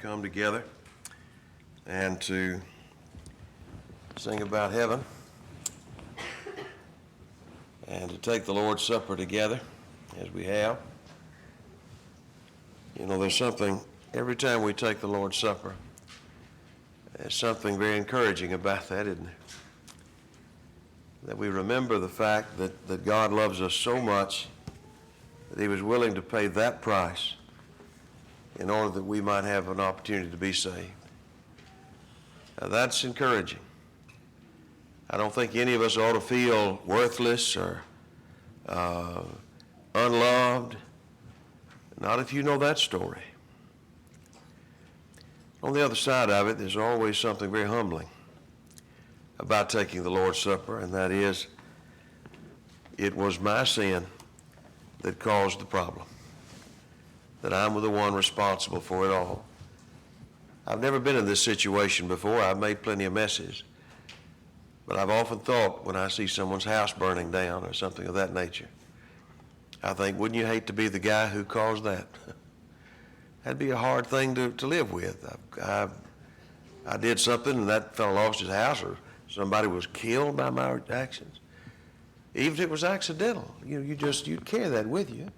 come together and to sing about heaven and to take the Lord's Supper together as we have. You know, there's something, every time we take the Lord's Supper, there's something very encouraging about that, isn't there? That we remember the fact that God loves us so much that he was willing to pay that price in order that we might have an opportunity to be saved. Now, that's encouraging. I don't think any of us ought to feel worthless or unloved. Not if you know that story. On the other side of it, there's always something very humbling about taking the Lord's Supper, and that is, it was my sin that caused the problem, that I'm the one responsible for it all. I've never been in this situation before. I've made plenty of messes. But I've often thought when I see someone's house burning down or something of that nature, I think, wouldn't you hate to be the guy who caused that? That'd be a hard thing to live with. I did something and that fellow lost his house or somebody was killed by my actions. Even if it was accidental, you'd carry that with you.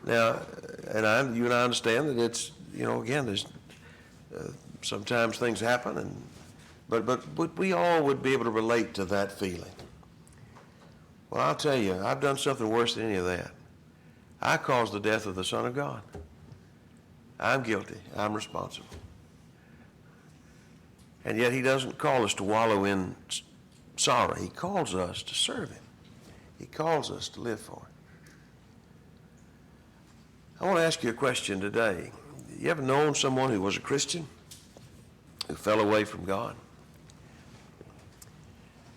Now, you and I understand that it's, again, there's sometimes things happen, but we all would be able to relate to that feeling. Well, I'll tell you, I've done something worse than any of that. I caused the death of the Son of God. I'm guilty. I'm responsible. And yet he doesn't call us to wallow in sorrow. He calls us to serve him. He calls us to live for him. I want to ask you a question today. You ever known someone who was a Christian, who fell away from God?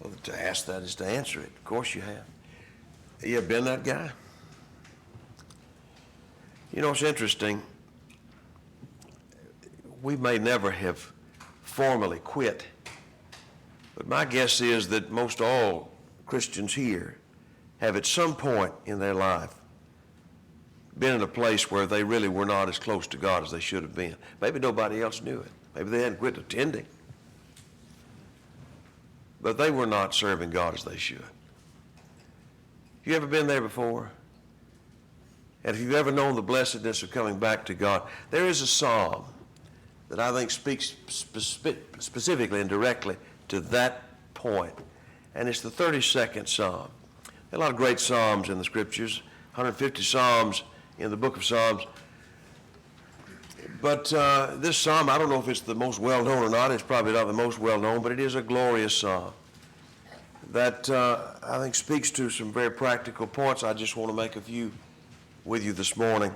Well, to ask that is to answer it. Of course you have. You ever been that guy? It's interesting. We may never have formally quit, but my guess is that most all Christians here have at some point in their life been in a place where they really were not as close to God as they should have been. Maybe nobody else knew it. Maybe they hadn't quit attending. But they were not serving God as they should. You ever been there before? And if you've ever known the blessedness of coming back to God, there is a psalm that I think speaks specifically and directly to that point. And it's the 32nd Psalm. There are a lot of great Psalms in the Scriptures, 150 Psalms in the book of Psalms. But this Psalm, I don't know if it's the most well-known or not. It's probably not the most well-known, but it is a glorious Psalm that I think speaks to some very practical points. I just want to make a few with you this morning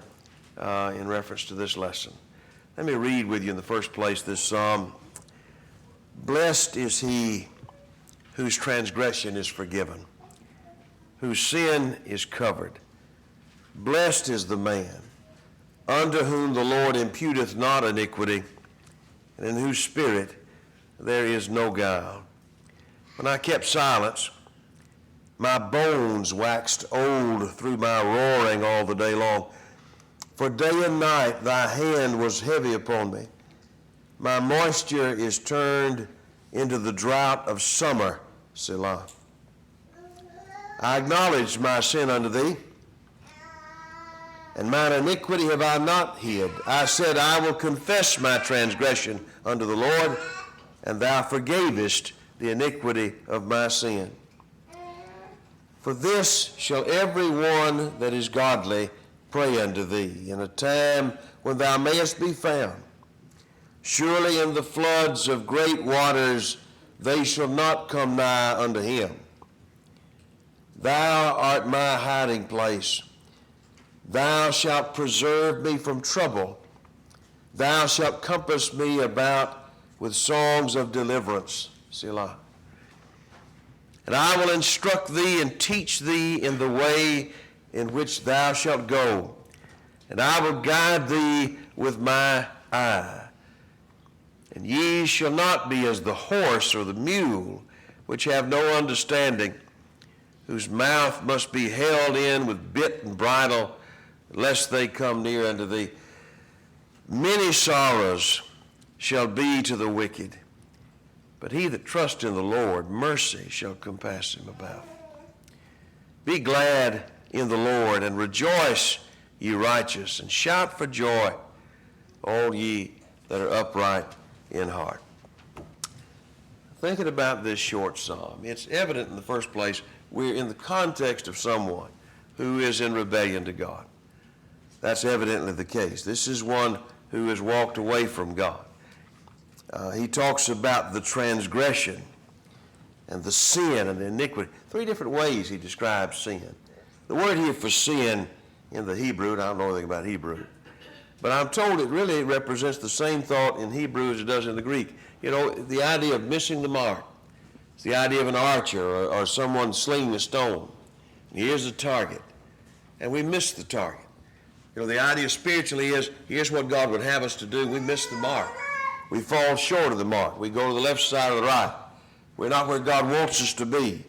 in reference to this lesson. Let me read with you in the first place this psalm. Blessed is he whose transgression is forgiven, whose sin is covered. Blessed is the man unto whom the Lord imputeth not iniquity, and in whose spirit there is no guile. When I kept silence, my bones waxed old through my roaring all the day long. For day and night thy hand was heavy upon me. My moisture is turned into the drought of summer, Selah. I acknowledged my sin unto thee, and mine iniquity have I not hid. I said, I will confess my transgression unto the Lord, and thou forgavest the iniquity of my sin. For this shall every one that is godly pray unto thee in a time when thou mayest be found. Surely in the floods of great waters they shall not come nigh unto him. Thou art my hiding place. Thou shalt preserve me from trouble. Thou shalt compass me about with songs of deliverance. Selah. And I will instruct thee and teach thee in the way in which thou shalt go, and I will guide thee with my eye. And ye shall not be as the horse or the mule, which have no understanding, whose mouth must be held in with bit and bridle, lest they come near unto thee. Many sorrows shall be to the wicked, but he that trusts in the Lord, mercy shall compass him about. Be glad in the Lord, and rejoice, ye righteous, and shout for joy, all ye that are upright in heart. Thinking about this short psalm, it's evident in the first place we're in the context of someone who is in rebellion to God. That's evidently the case. This is one who has walked away from God. He talks about the transgression and the sin and the iniquity. 3 different ways he describes sin. The word here for sin in the Hebrew, and I don't know anything about Hebrew, but I'm told it really represents the same thought in Hebrew as it does in the Greek. You know, the idea of missing the mark. It's the idea of an archer or someone slinging a stone. And here's the target, and we miss the target. You know, the idea spiritually is, here's what God would have us to do. We miss the mark. We fall short of the mark. We go to the left side or the right. We're not where God wants us to be.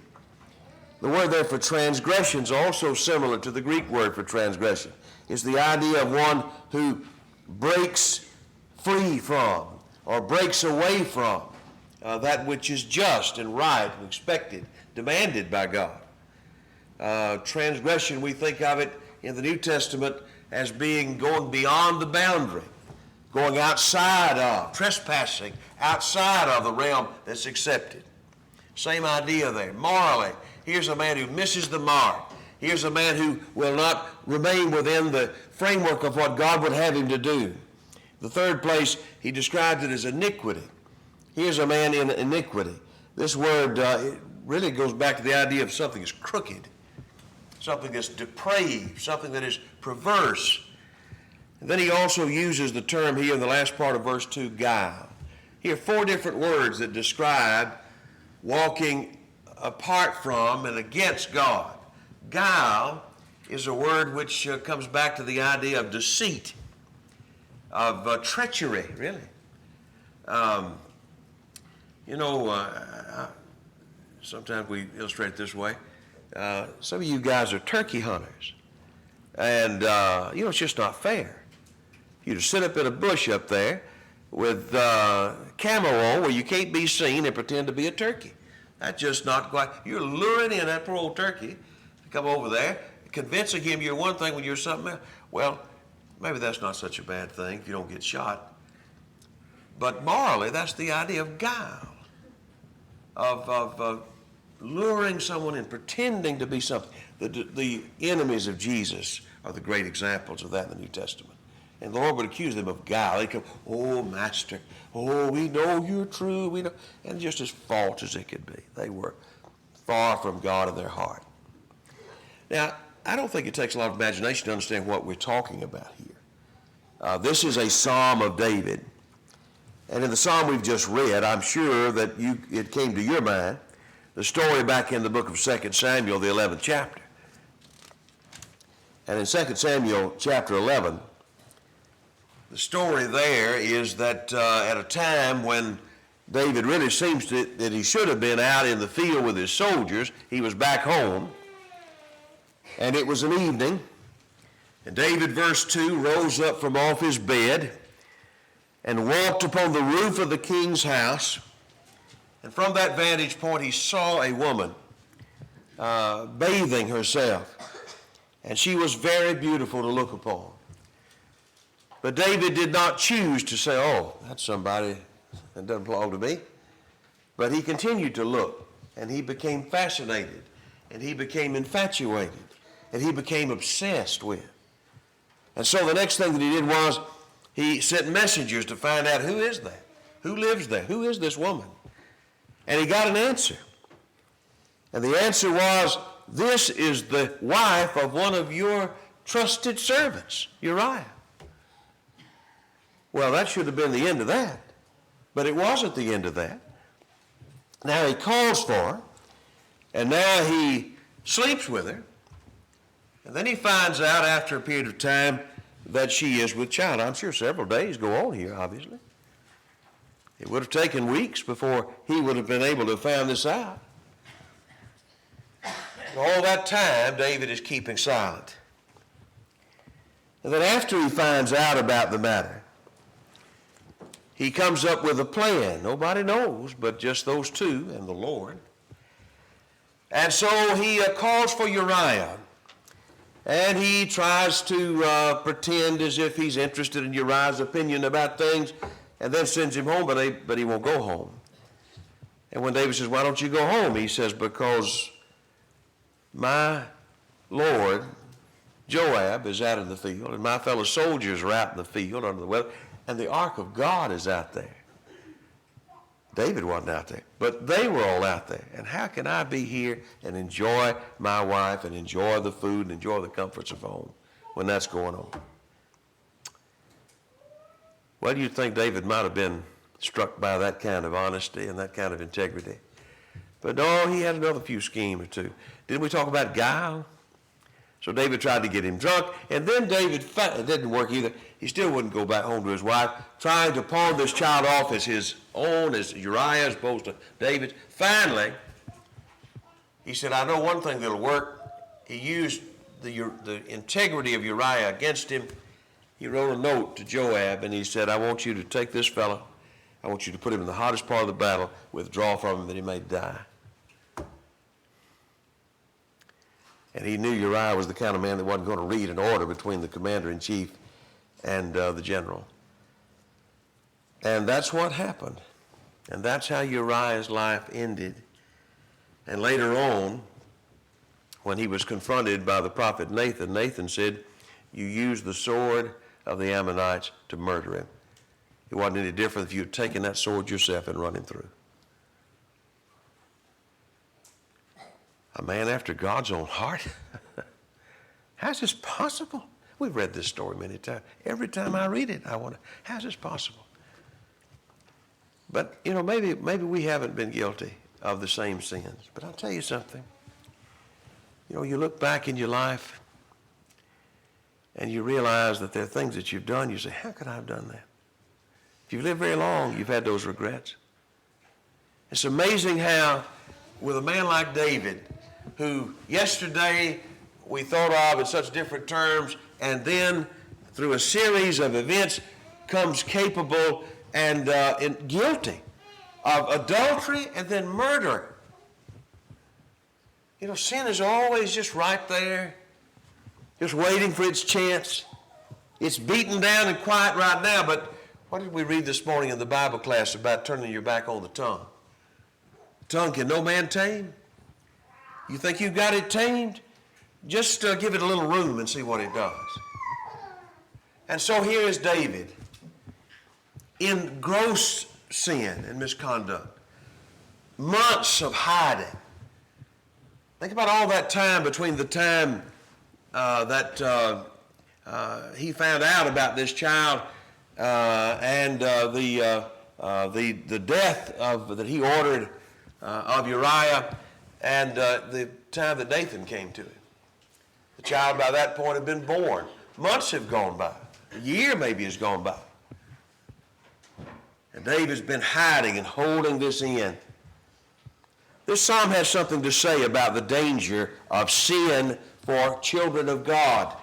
The word there for transgression is also similar to the Greek word for transgression. It's the idea of one who breaks free from or breaks away from that which is just and right and expected, demanded by God. Transgression, we think of it in the New Testament as being going beyond the boundary, going outside of, trespassing outside of the realm that's accepted. Same idea there. Morally, here's a man who misses the mark. Here's a man who will not remain within the framework of what God would have him to do. The third place, he describes it as iniquity. Here's a man in iniquity. This word it really goes back to the idea of something that's crooked, something that's depraved, something that is perverse. And then he also uses the term here in the last part of verse 2, guile. Here are 4 different words that describe walking apart from and against God. Guile is a word which comes back to the idea of deceit, of treachery, really. Sometimes we illustrate it this way. Some of you guys are turkey hunters. And, it's just not fair. You to sit up in a bush up there with camo on where you can't be seen and pretend to be a turkey. That's just not quite. You're luring in that poor old turkey to come over there, convincing him you're one thing when you're something else. Well, maybe that's not such a bad thing if you don't get shot. But morally, that's the idea of guile, of luring someone and pretending to be something. The enemies of Jesus are the great examples of that in the New Testament. And the Lord would accuse them of guile. They'd come, oh, Master, oh, we know you're true. We know. And just as false as it could be. They were far from God in their heart. Now, I don't think it takes a lot of imagination to understand what we're talking about here. This is a Psalm of David. And in the Psalm we've just read, I'm sure that it came to your mind, the story back in the book of 2 Samuel, the 11th chapter. And in 2 Samuel chapter 11, the story there is that at a time when David really seems that he should have been out in the field with his soldiers, he was back home, and it was an evening, and David, verse 2, rose up from off his bed and walked upon the roof of the king's house, and from that vantage point he saw a woman bathing herself, and she was very beautiful to look upon. But David did not choose to say, oh, that's somebody that doesn't belong to me. But he continued to look, and he became fascinated, and he became infatuated, and he became obsessed with. And so the next thing that he did was he sent messengers to find out, who is that? Who lives there? Who is this woman? And he got an answer. And the answer was, this is the wife of one of your trusted servants, Uriah. Well, that should have been the end of that. But it wasn't the end of that. Now he calls for her, and now he sleeps with her. And then he finds out after a period of time that she is with child. I'm sure several days go on here, obviously. It would have taken weeks before he would have been able to have found this out. All that time, David is keeping silent. And then after he finds out about the matter, he comes up with a plan. Nobody knows but just those two and the Lord. And so he calls for Uriah. And he tries to pretend as if he's interested in Uriah's opinion about things, and then sends him home, but he won't go home. And when David says, why don't you go home? He says, because my Lord Joab is out in the field, and my fellow soldiers are out in the field under the weather, and the ark of God is out there. David wasn't out there, but they were all out there. And how can I be here and enjoy my wife and enjoy the food and enjoy the comforts of home when that's going on? Well, you think David might have been struck by that kind of honesty and that kind of integrity. But no, he had another few schemes or two. Didn't we talk about guile? So David tried to get him drunk, and then it didn't work either. He still wouldn't go back home to his wife, trying to pawn this child off as his own, as Uriah, as opposed to David's. Finally, he said, I know one thing that'll work. He used the integrity of Uriah against him. He wrote a note to Joab, and he said, I want you to take this fellow. I want you to put him in the hottest part of the battle, withdraw from him that he may die. And he knew Uriah was the kind of man that wasn't going to read an order between the commander-in-chief and the general. And that's what happened. And that's how Uriah's life ended. And later on, when he was confronted by the prophet Nathan, Nathan said, you used the sword of the Ammonites to murder him. It wasn't any different if you had taken that sword yourself and run him through. A man after God's own heart? How's this possible? We've read this story many times. Every time I read it, I wonder, how's this possible? But, maybe we haven't been guilty of the same sins. But I'll tell you something. You look back in your life and you realize that there are things that you've done. You say, how could I have done that? If you've lived very long, you've had those regrets. It's amazing how, with a man like David, who yesterday we thought of in such different terms, and then through a series of events comes capable and guilty of adultery and then murder. Sin is always just right there, just waiting for its chance. It's beaten down and quiet right now, but what did we read this morning in the Bible class about turning your back on the tongue? Tongue can no man tame. You think you've got it tamed? Just give it a little room and see what it does. And so here is David in gross sin and misconduct. Months of hiding. Think about all that time between the time that he found out about this child and the death that he ordered of Uriah, and the time that Nathan came to him. The child by that point had been born. Months have gone by. A year maybe has gone by. And David's been hiding and holding this in. This psalm has something to say about the danger of sin for children of God.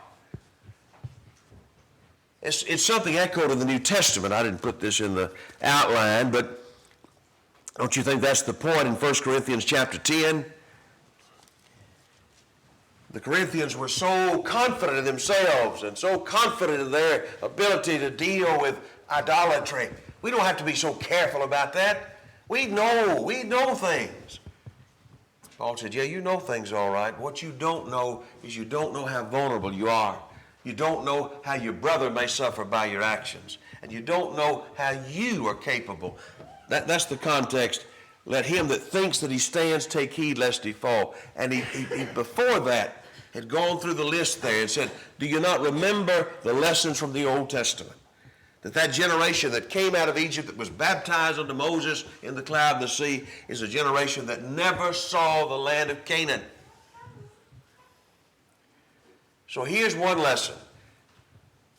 It's something echoed in the New Testament. I didn't put this in the outline, but don't you think that's the point in 1 Corinthians chapter 10? The Corinthians were so confident in themselves and so confident in their ability to deal with idolatry. We don't have to be so careful about that. We know things. Paul said, yeah, you know things all right. What you don't know is you don't know how vulnerable you are. You don't know how your brother may suffer by your actions. And you don't know how you are capable. That's the context. Let him that thinks that he stands take heed lest he fall. And he before that had gone through the list there and said, do you not remember the lessons from the Old Testament? That generation that came out of Egypt that was baptized unto Moses in the cloud and the sea is a generation that never saw the land of Canaan. So here's one lesson.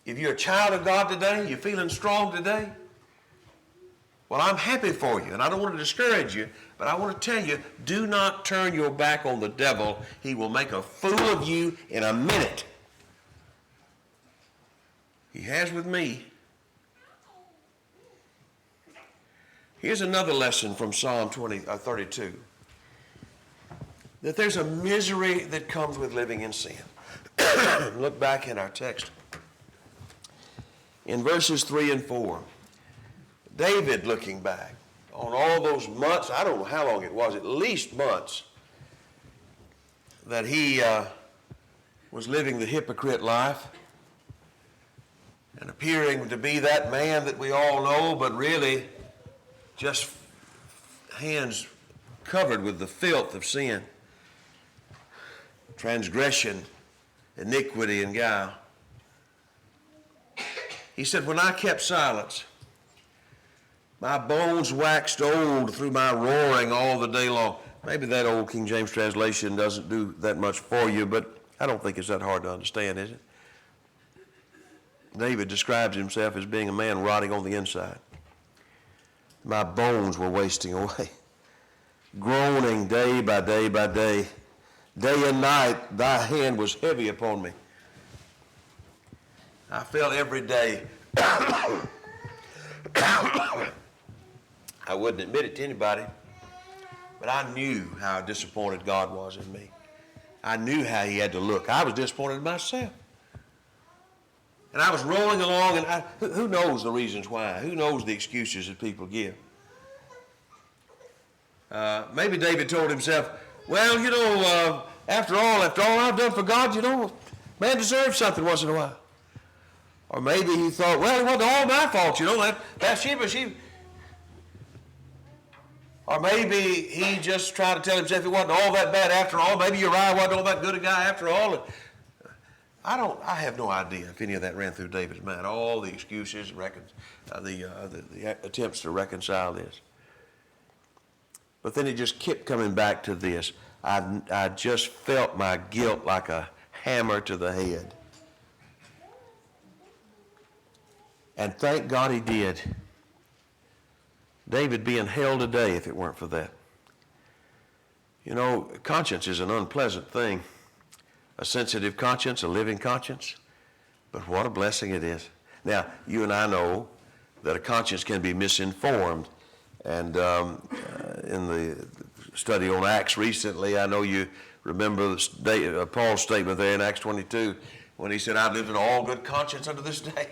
If you're a child of God today, you're feeling strong today, well, I'm happy for you, and I don't want to discourage you, but I want to tell you, do not turn your back on the devil. He will make a fool of you in a minute. He has with me. Here's another lesson from Psalm 32. That there's a misery that comes with living in sin. Look back in our text. In verses 3 and 4, David looking back on all those months, I don't know how long it was, at least months, that he was living the hypocrite life and appearing to be that man that we all know, but really just hands covered with the filth of sin, transgression, iniquity, and guile. He said, when I kept silence, my bones waxed old through my roaring all the day long. Maybe that old King James translation doesn't do that much for you, but I don't think it's that hard to understand, is it? David describes himself as being a man rotting on the inside. My bones were wasting away, groaning day by day by day. Day and night, thy hand was heavy upon me. I felt every day, I wouldn't admit it to anybody, but I knew how disappointed God was in me. I knew how he had to look. I was disappointed in myself. And I was rolling along, and who knows the reasons why? Who knows the excuses that people give? Maybe David told himself, well, after all I've done for God, man deserves something once in a while. Or maybe he thought, well, it wasn't all my fault, that Bathsheba, Or maybe he just tried to tell himself it wasn't all that bad after all. Maybe Uriah wasn't all that good a guy after all. I have no idea if any of that ran through David's mind. All the excuses, the attempts to reconcile this. But then he just kept coming back to this. I just felt my guilt like a hammer to the head. And thank God he did. David be in hell today if it weren't for that. Conscience is an unpleasant thing. A sensitive conscience, a living conscience. But what a blessing it is. Now, you and I know that a conscience can be misinformed. And in the study on Acts recently, I know you remember Paul's statement there in Acts 22 when he said, I've lived in all good conscience unto this day.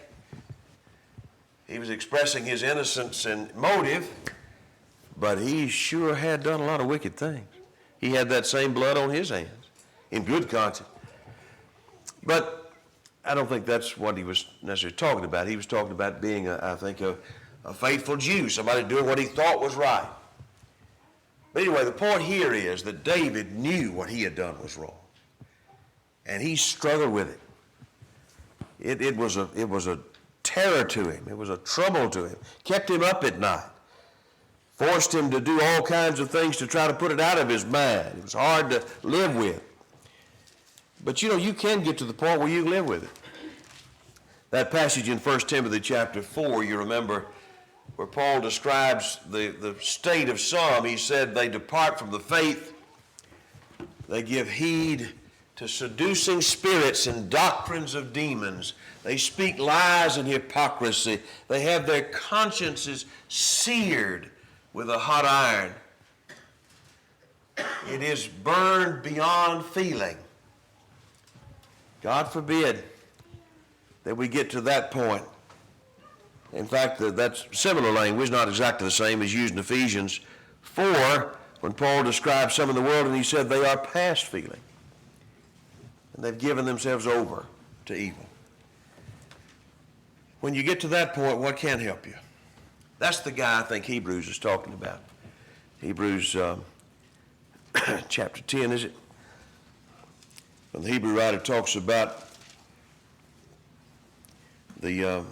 He was expressing his innocence and motive, but he sure had done a lot of wicked things. He had that same blood on his hands in good conscience. But I don't think that's what he was necessarily talking about. He was talking about being, a faithful Jew, somebody doing what he thought was right. But anyway, the point here is that David knew what he had done was wrong, and he struggled with it. It was a terror to him. It was a trouble to him. Kept him up at night. Forced him to do all kinds of things to try to put it out of his mind. It was hard to live with. But you can get to the point where you live with it. That passage in 1 Timothy chapter 4, you remember, where Paul describes the state of some. He said they depart from the faith. They give heed to seducing spirits and doctrines of demons. They speak lies and hypocrisy. They have their consciences seared with a hot iron. It is burned beyond feeling. God forbid that we get to that point. In fact, that's similar language, not exactly the same as used in Ephesians 4, when Paul describes some in the world and he said they are past feeling. And they've given themselves over to evil. When you get to that point, what can help you? That's the guy I think Hebrews is talking about. Hebrews chapter 10, is it? When the Hebrew writer talks about the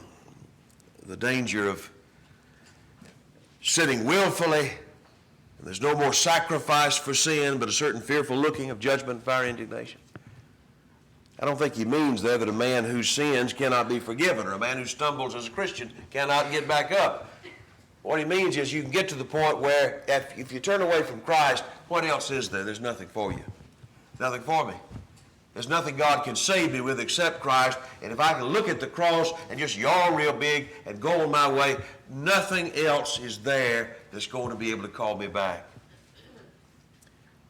danger of sinning willfully, and there's no more sacrifice for sin, but a certain fearful looking of judgment and fiery indignation. I don't think he means there that a man who sins cannot be forgiven, or a man who stumbles as a Christian cannot get back up. What he means is you can get to the point where if you turn away from Christ, what else is there? There's nothing for you. Nothing for me. There's nothing God can save me with except Christ. And if I can look at the cross and just yawn real big and go on my way, nothing else is there that's going to be able to call me back.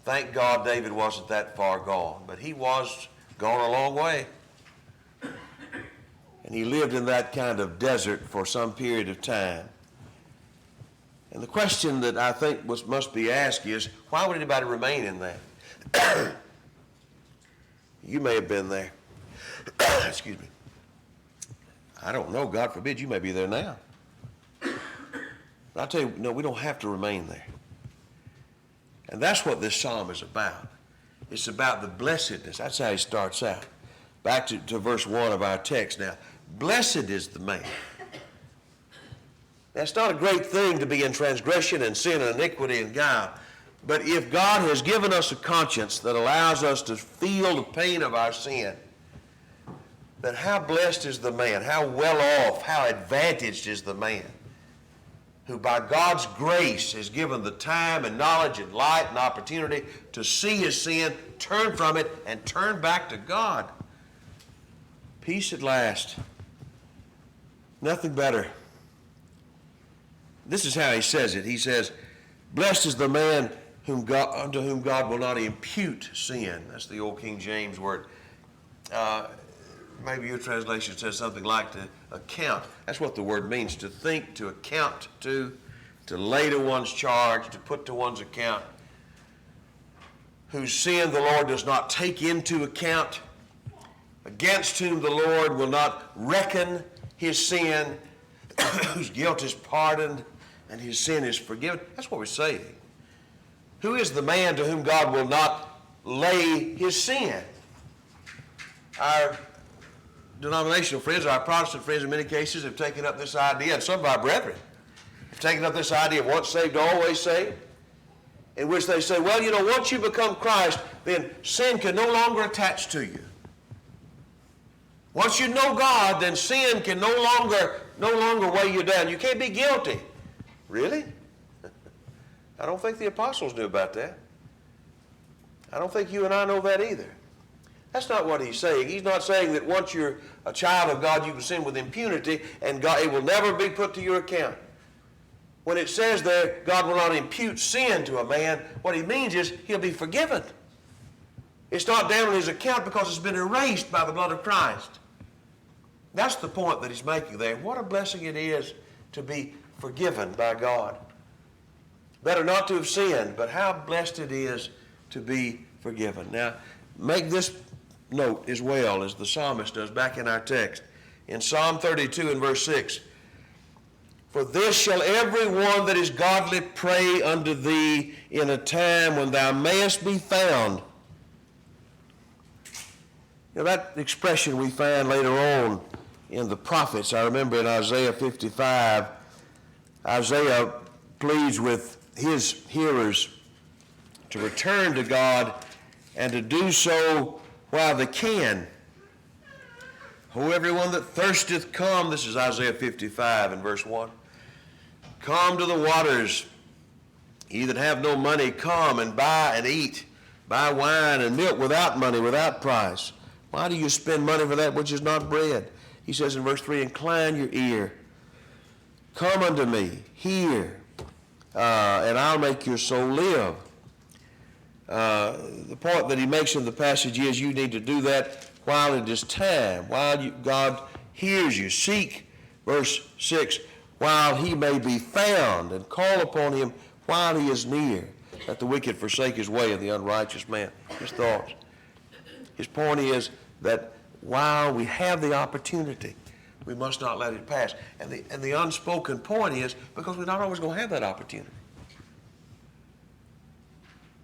Thank God David wasn't that far gone, but he was gone a long way. And he lived in that kind of desert for some period of time. And the question that I think must be asked is, why would anybody remain in that? You may have been there. Excuse me. I don't know. God forbid you may be there now. But I'll tell you, no, we don't have to remain there. And that's what this psalm is about. It's about the blessedness. That's how he starts out. Back to verse 1 of our text now. Blessed is the man. Now, it's not a great thing to be in transgression and sin and iniquity and guile. But if God has given us a conscience that allows us to feel the pain of our sin, then how blessed is the man, how well off, how advantaged is the man who by God's grace is given the time and knowledge and light and opportunity to see his sin, turn from it, and turn back to God. Peace at last. Nothing better. This is how he says it. He says, blessed is the man unto whom God will not impute sin. That's the old King James word. Maybe your translation says something like to account. That's what the word means, to think, to account to lay to one's charge, to put to one's account. Whose sin the Lord does not take into account, against whom the Lord will not reckon his sin, whose guilt is pardoned and his sin is forgiven. That's what we're saying. Who is the man to whom God will not lay his sin? Our denominational friends, our Protestant friends in many cases have taken up this idea, and some of our brethren have taken up this idea of once saved, always saved, in which they say, well, once you become Christ, then sin can no longer attach to you. Once you know God, then sin can no longer weigh you down. You can't be guilty. Really? I don't think the apostles knew about that. I don't think you and I know that either. That's not what he's saying. He's not saying that once you're a child of God, you can sin with impunity and God, it will never be put to your account. When it says there, God will not impute sin to a man, what he means is he'll be forgiven. It's not down on his account because it's been erased by the blood of Christ. That's the point that he's making there. What a blessing it is to be forgiven by God. Better not to have sinned, but how blessed it is to be forgiven. Now, make this note as well as the psalmist does back in our text. In Psalm 32 and verse 6, for this shall every one that is godly pray unto thee in a time when thou mayest be found. That expression we find later on in the prophets. I remember in Isaiah 55, Isaiah pleads with his hearers to return to God and to do so while they can. O everyone that thirsteth, come. This is Isaiah 55 and verse 1. Come to the waters. Ye that have no money, come and buy and eat. Buy wine and milk without money, without price. Why do you spend money for that which is not bread? He says in verse 3, incline your ear. Come unto me, hear, and I'll make your soul live. The point that he makes in the passage is you need to do that while it is time, while God hears you. Seek, verse 6, while he may be found, and call upon him while he is near. Let the wicked forsake his way, and the unrighteous man his thoughts. His point is that while we have the opportunity, we must not let it pass. And the unspoken point is because we're not always going to have that opportunity.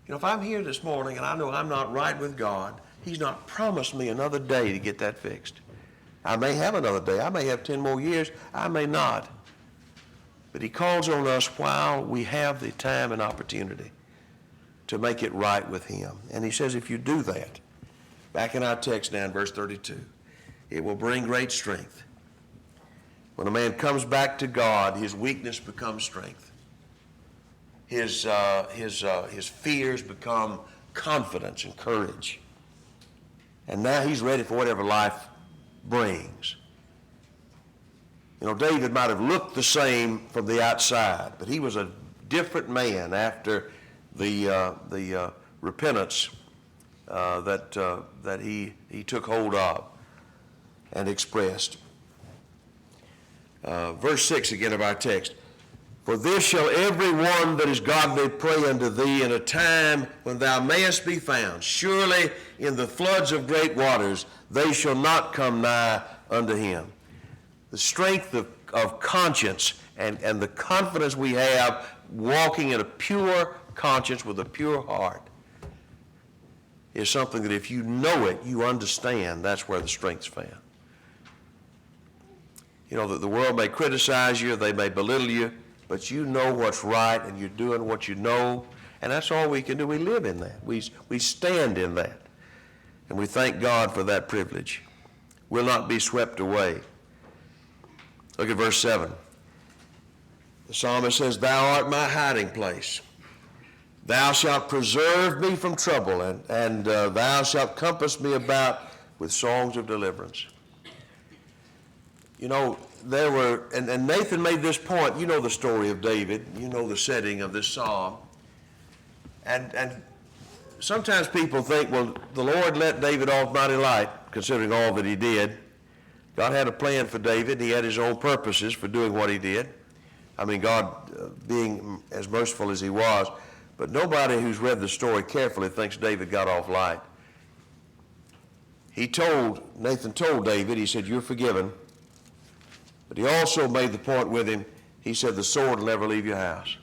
If I'm here this morning and I know I'm not right with God, he's not promised me another day to get that fixed. I may have another day. I may have 10 more years. I may not. But he calls on us while we have the time and opportunity to make it right with him. And he says if you do that, back in our text now in verse 32, it will bring great strength. When a man comes back to God, his weakness becomes strength. His fears become confidence and courage. And now he's ready for whatever life brings. You know, David might have looked the same from the outside, but he was a different man after the repentance that he took hold of and expressed. Verse 6 again of our text. For this shall every one that is godly pray unto thee in a time when thou mayest be found. Surely in the floods of great waters they shall not come nigh unto him. The strength of conscience and the confidence we have walking in a pure conscience with a pure heart is something that if you know it, you understand that's where the strength's found. You know, that the world may criticize you, they may belittle you, but you know what's right and you're doing what you know, and that's all we can do. We live in that. We stand in that. And we thank God for that privilege. We'll not be swept away. Look at verse 7. The psalmist says, Thou art my hiding place. Thou shalt preserve me from trouble, and thou shalt compass me about with songs of deliverance. You know, there were, and Nathan made this point, you know the story of David, you know the setting of this psalm. And sometimes people think, well, the Lord let David off mighty light, considering all that he did. God had a plan for David. He had his own purposes for doing what he did. I mean, God being as merciful as he was. But nobody who's read the story carefully thinks David got off light. Nathan told David, he said, you're forgiven. But he also made the point with him, he said, the sword will never leave your house.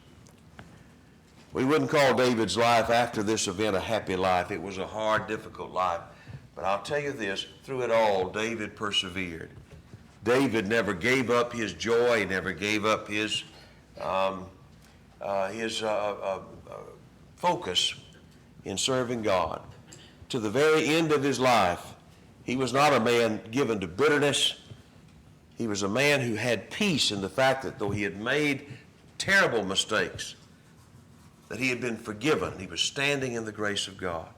We wouldn't call David's life after this event a happy life. It was a hard, difficult life. But I'll tell you this, through it all, David persevered. David never gave up his joy. He never gave up his focus in serving God. To the very end of his life, he was not a man given to bitterness. He was a man who had peace in the fact that though he had made terrible mistakes, that he had been forgiven. He was standing in the grace of God.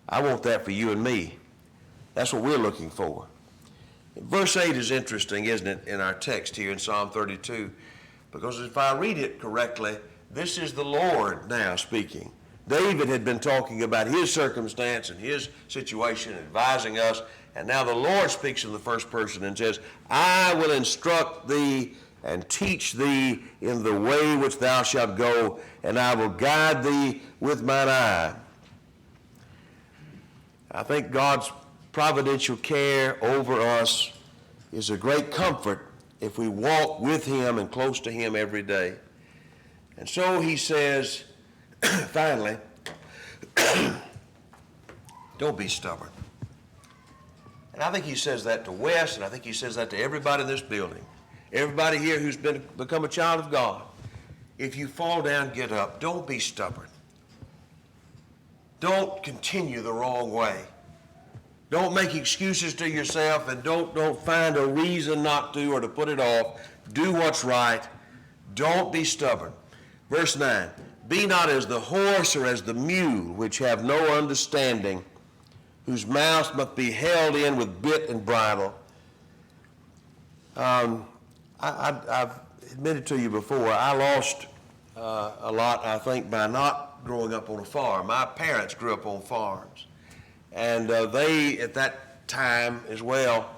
I want that for you and me. That's what we're looking for. Verse 8 is interesting, isn't it, in our text here in Psalm 32? Because if I read it correctly, this is the Lord now speaking. David had been talking about his circumstance and his situation, advising us, and now the Lord speaks in the first person and says, I will instruct thee and teach thee in the way which thou shalt go, and I will guide thee with mine eye. I think God's providential care over us is a great comfort if we walk with him and close to him every day. And so he says, finally, don't be stubborn. And I think he says that to Wes, and I think he says that to everybody in this building. Everybody here who's become a child of God. If you fall down, get up. Don't be stubborn. Don't continue the wrong way. Don't make excuses to yourself, and don't find a reason not to or to put it off. Do what's right. Don't be stubborn. Verse 9, be not as the horse or as the mule, which have no understanding, whose mouths must be held in with bit and bridle. I've admitted to you before, I lost a lot, I think, by not growing up on a farm. My parents grew up on farms. And they, at that time as well,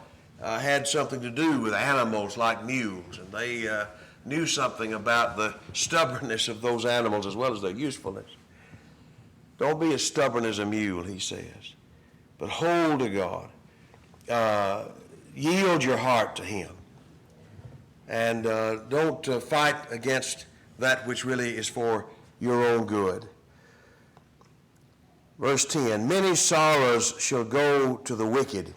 had something to do with animals like mules. And they knew something about the stubbornness of those animals as well as their usefulness. Don't be as stubborn as a mule, he says, but hold to God. Yield your heart to him. And don't fight against that which really is for your own good. Verse 10, many sorrows shall go to the wicked,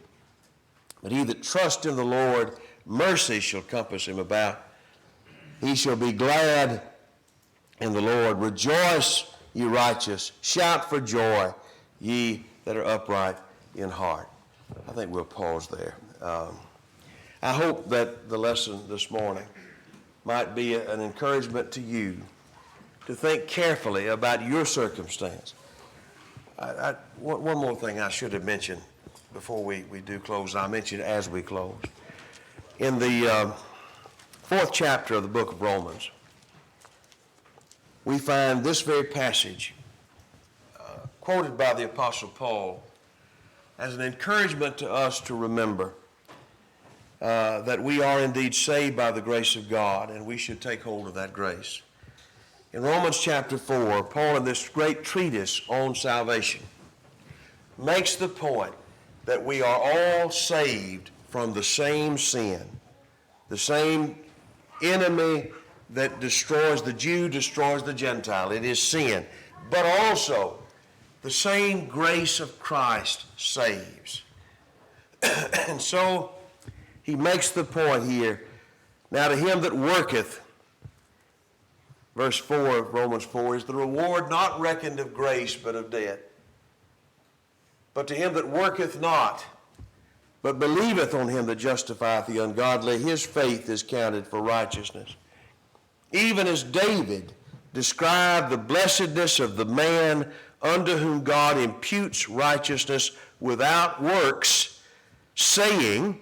but he that trusts in the Lord, mercy shall compass him about. He shall be glad in the Lord. Rejoice, ye righteous. Shout for joy, ye that are upright in heart. I think we'll pause there. I hope that the lesson this morning might be an encouragement to you to think carefully about your circumstance. One more thing I should have mentioned. before we do close, and I mentioned as we close. In the fourth chapter of the book of Romans, we find this very passage quoted by the Apostle Paul as an encouragement to us to remember that we are indeed saved by the grace of God, and we should take hold of that grace. In Romans chapter 4, Paul, in this great treatise on salvation, makes the point that we are all saved from the same sin, the same enemy that destroys the Jew, destroys the Gentile. It is sin. But also, the same grace of Christ saves. And so, he makes the point here, now to him that worketh, verse 4 of Romans 4, is the reward not reckoned of grace, but of debt. But to him that worketh not, but believeth on him that justifieth the ungodly, his faith is counted for righteousness. Even as David described the blessedness of the man unto whom God imputes righteousness without works, saying,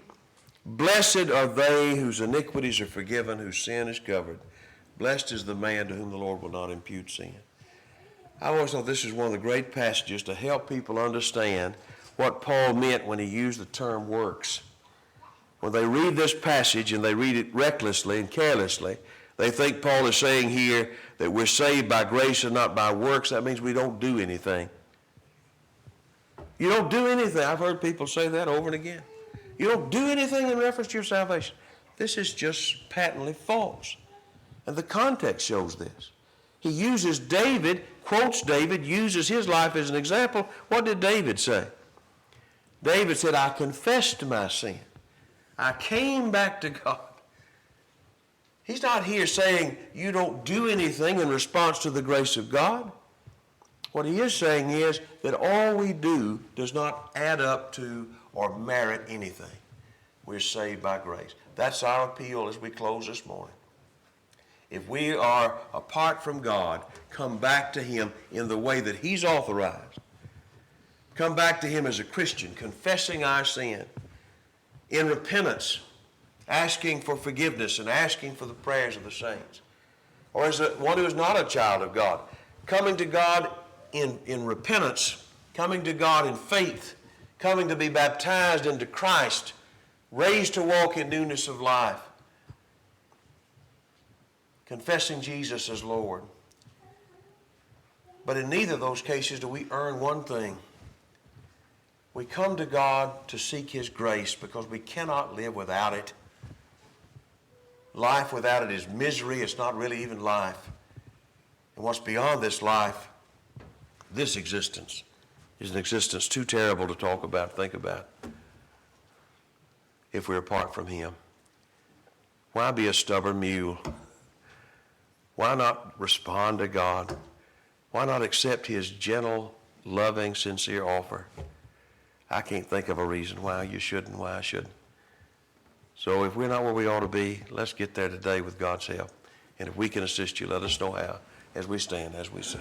Blessed are they whose iniquities are forgiven, whose sin is covered. Blessed is the man to whom the Lord will not impute sin. I always thought this is one of the great passages to help people understand what Paul meant when he used the term works. When they read this passage and they read it recklessly and carelessly, they think Paul is saying here that we're saved by grace and not by works. That means we don't do anything. You don't do anything. I've heard people say that over and again. You don't do anything in reference to your salvation. This is just patently false. And the context shows this. He uses David, quotes David, uses his life as an example. What did David say? David said, I confessed my sin. I came back to God. He's not here saying you don't do anything in response to the grace of God. What he is saying is that all we do does not add up to or merit anything. We're saved by grace. That's our appeal as we close this morning. If we are apart from God, come back to him in the way that he's authorized. Come back to him as a Christian, confessing our sin in repentance, asking for forgiveness and asking for the prayers of the saints. Or as one who is not a child of God, coming to God in repentance, coming to God in faith, coming to be baptized into Christ, raised to walk in newness of life, confessing Jesus as Lord. But in neither of those cases do we earn one thing. We come to God to seek his grace because we cannot live without it. Life without it is misery. It's not really even life. And what's beyond this life, this existence, is an existence too terrible to talk about, think about, if we're apart from him. Why be a stubborn mule? Why not respond to God? Why not accept his gentle, loving, sincere offer? I can't think of a reason why you shouldn't, why I shouldn't. So if we're not where we ought to be, let's get there today with God's help. And if we can assist you, let us know how as we stand, as we sing.